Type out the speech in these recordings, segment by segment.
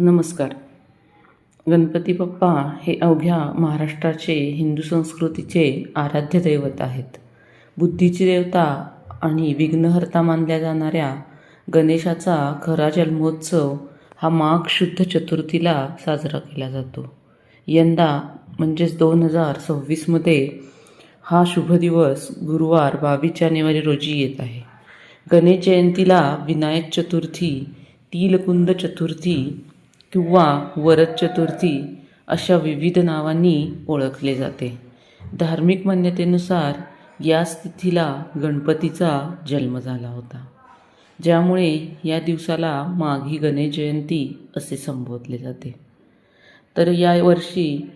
नमस्कार. गणपती बाप्पा हे अवघ्या महाराष्ट्राचे हिंदू संस्कृतीचे आराध्य दैवत आहेत. बुद्धीची देवता आणि विघ्नहर्ता मानल्या जाणाऱ्या गणेशाचा खरा जन्मोत्सव हा माघ शुद्ध चतुर्थीला साजरा केला जातो. यंदा म्हणजेच 2026मध्ये हा शुभ दिवस गुरुवार 22 जानेवारी रोजी येत आहे. गणेश जयंतीला विनायक चतुर्थी, तिलकुंद चतुर्थी किंवा वरद चतुर्थी अशा विविध नावांनी ओळखले जाते. धार्मिक मान्यतेनुसार याच तिथीला गणपतीचा जन्म झाला होता, ज्यामुळे या दिवसाला माघी गणेश जयंती असे संबोधले जाते. तर यावर्षी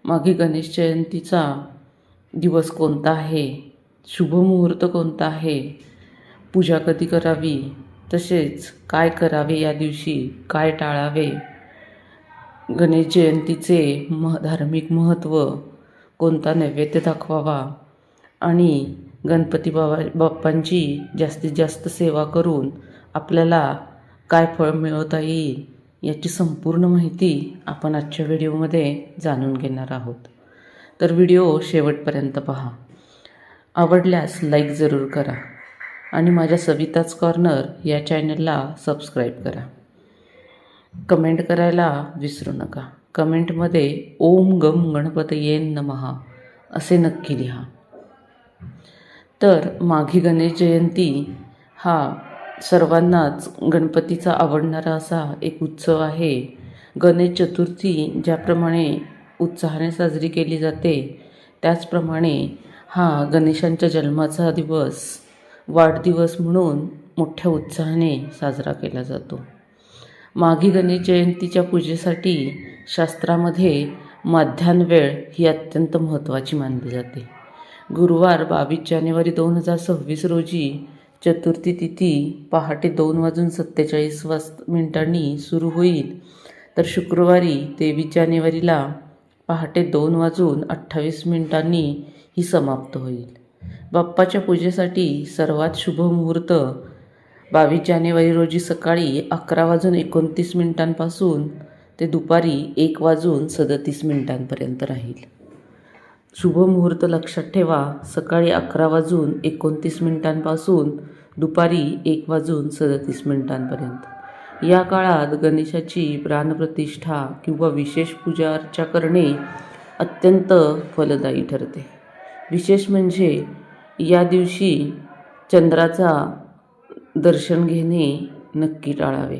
माघी गणेश जयंतीचा दिवस कोणता आहे, शुभमुहूर्त कोणता आहे, पूजा कधी करावी, तसेच काय करावे या दिवशी, काय टाळावे, गणेश जयंतीचे धार्मिक महत्त्व, कोणता नैवेद्य दाखवावा आणि गणपती बाप्पांची जास्तीत जास्त सेवा करून आपल्याला काय फळ मिळवता येईल याची संपूर्ण माहिती आपण आजच्या व्हिडिओमध्ये जाणून घेणार आहोत. तर व्हिडिओ शेवटपर्यंत पहा. आवडल्यास लाईक जरूर करा आणि माझ्या सविताच कॉर्नर या चॅनलला सबस्क्राईब करा. कमेंट करायला विसरू नका. कमेंटमध्ये ओम गम गणपतये नमः असे नक्की लिहा. तर माघी गणेश जयंती हा सर्वांनाच गणपतीचा आवडणारा असा एक उत्सव आहे. गणेश चतुर्थी ज्याप्रमाणे उत्साहाने साजरी केली जाते, त्याचप्रमाणे हा गणेशांच्या जन्माचा दिवस, वाढदिवस म्हणून मोठ्या उत्साहाने साजरा केला जातो. माघी गणेश जयंतीच्या पूजेसाठी शास्त्रामध्ये माध्यान्ह वेळ ही अत्यंत महत्त्वाची मानली जाते. गुरुवार 22 जानेवारी 2026 रोजी चतुर्थी तिथी पहाटे 2:47 सुरू होईल, तर शुक्रवारी 23 जानेवारीला पहाटे 2:28 ही समाप्त होईल. बाप्पाच्या पूजेसाठी सर्वात शुभ मुहूर्त 22 जानेवारी रोजी सकाळी 11:29 ते दुपारी 1:37 राहील. शुभ मुहूर्त लक्षात ठेवा. सकाळी 11:29 दुपारी 1:37 या काळात गणेशाची प्राणप्रतिष्ठा किंवा विशेष पूजा अर्चा करणे अत्यंत फलदायी ठरते. विशेष म्हणजे या दिवशी चंद्राचा दर्शन घेणे नक्की टाळावे.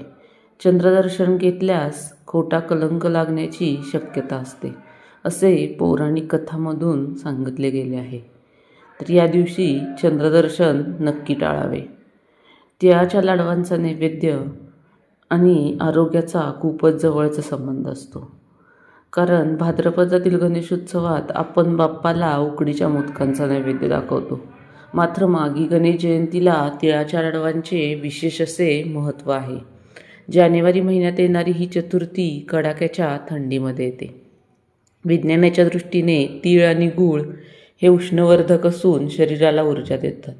चंद्रदर्शन घेतल्यास खोटा कलंक लागण्याची शक्यता असते, असे पौराणिक कथांमधून सांगितले गेले आहे. तर या दिवशी चंद्रदर्शन नक्की टाळावे. तिळाच्या लाडवांचा नैवेद्य आणि आरोग्याचा खूपच जवळचा संबंध असतो, कारण भाद्रपदातील गणेशोत्सवात आपण बाप्पाला उकडीच्या मोदकांचा नैवेद्य दाखवतो. मात्र माघी गणेश जयंतीला तिळाच्या लाडवांचे विशेष असे महत्त्व आहे. जानेवारी महिन्यात येणारी ही चतुर्थी कडाक्याच्या थंडीमध्ये येते. विज्ञानाच्या दृष्टीने तीळ आणि गूळ हे उष्णवर्धक असून शरीराला ऊर्जा देतात.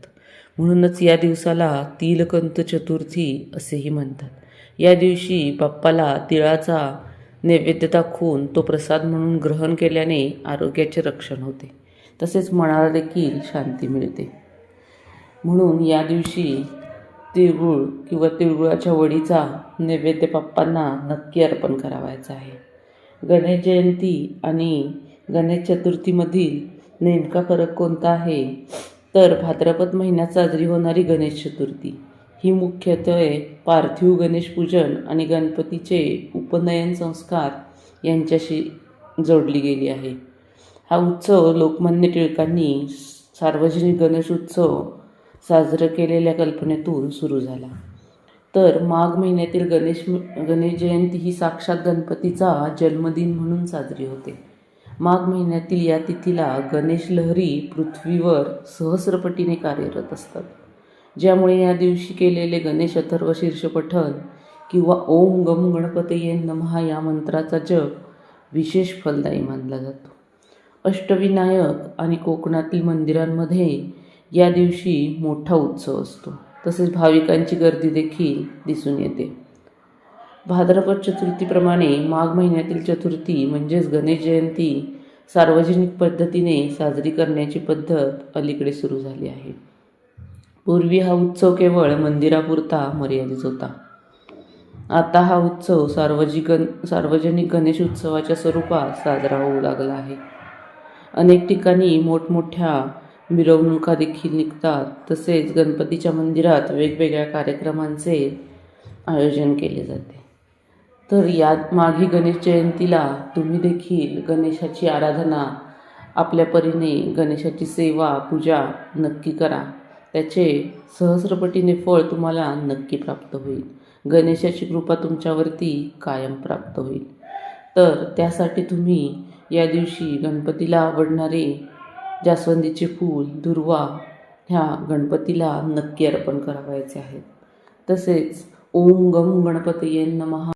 म्हणूनच या दिवसाला तिलकुंद चतुर्थी असेही म्हणतात. या दिवशी बाप्पाला तिळाचा नैवेद्य दाखवून तो प्रसाद म्हणून ग्रहण केल्याने आरोग्याचे रक्षण होते, तसेच मनाला देखील शांती मिळते. म्हणून या दिवशी तिळगुळ किंवा तिळगुळाच्या वडीचा नैवेद्य बाप्पांना नक्की अर्पण करावायचा आहे. गणेश जयंती आणि गणेश चतुर्थीमधील नेमका फरक कोणता आहे, तर भाद्रपद महिन्यात साजरी होणारी गणेश चतुर्थी ही मुख्यत्वे पार्थिव गणेश पूजन आणि गणपतीचे उपनयन संस्कार यांच्याशी जोडली गेली आहे. हा उत्सव लोकमान्य टिळकांनी सार्वजनिक गणेश उत्सव साजरा केलेल्या कल्पनेतून सुरू झाला. तर माघ महिन्यातील गणेश जयंती ही साक्षात गणपतीचा जन्मदिन म्हणून साजरी होते. माघ महिन्यातील या तिथीला गणेश लहरी पृथ्वीवर सहस्रपटीने कार्यरत असतात, ज्यामुळे या दिवशी केलेले गणेश अथर्व शीर्ष पठण किंवा ओम गम गणपतये नमः या मंत्राचा जप विशेष फलदायी मानला जातो. अष्टविनायक आणि कोकणातील मंदिरांमध्ये या दिवशी मोठा उत्सव असतो. तसेच भाविकांची गर्दी देखील दिसून येते. भाद्रपद चतुर्थीप्रमाणे माघ महिन्यातील चतुर्थी म्हणजेच गणेश जयंती सार्वजनिक पद्धतीने साजरी करण्याची पद्धत अलीकडे सुरू झाली आहे. पूर्वी हा उत्सव केवळ मंदिरापुरता मर्यादित होता. आता हा उत्सव सार्वजनिक गणेश उत्सवाच्या स्वरूपात साजरा होऊ लागला आहे. अनेक ठिकाणी मोठमोठ्या मिरवणुका देखील निघतात. तसेच गणपतीच्या मंदिरात वेगवेगळ्या कार्यक्रमांचे आयोजन केले जाते. तर या माघी गणेश जयंतीला तुम्ही देखील गणेशाची आराधना आपल्या परीने गणेशाची सेवा पूजा नक्की करा. त्याचे सहस्रपटीने फळ तुम्हाला नक्की प्राप्त होईल. गणेशाची कृपा तुमच्यावरती कायम प्राप्त होईल. तर त्यासाठी तुम्ही या दिवशी गणपतीला आवडणारे जास्वंदीचे फूल, दुर्वा ह्या गणपतीला नक्की अर्पण करावयाचे आहेत. तसेच ओम गम गणपतये नमः